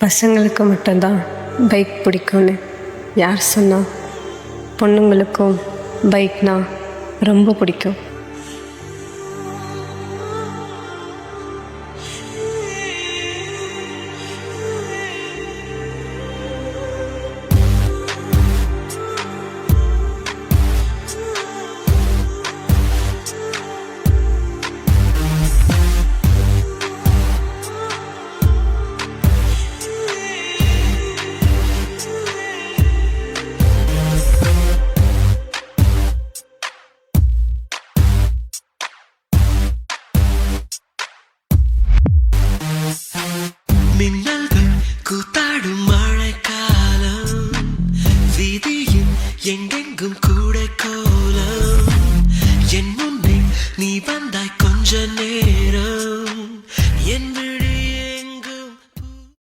பசங்களுக்கு மட்டும்தான் பைக் பிடிக்கும்னு யார் சொன்னா? பொண்ணுங்களுக்கும் பைக்னா ரொம்ப பிடிக்கும். மின்னல்கள் கூத்தாடும்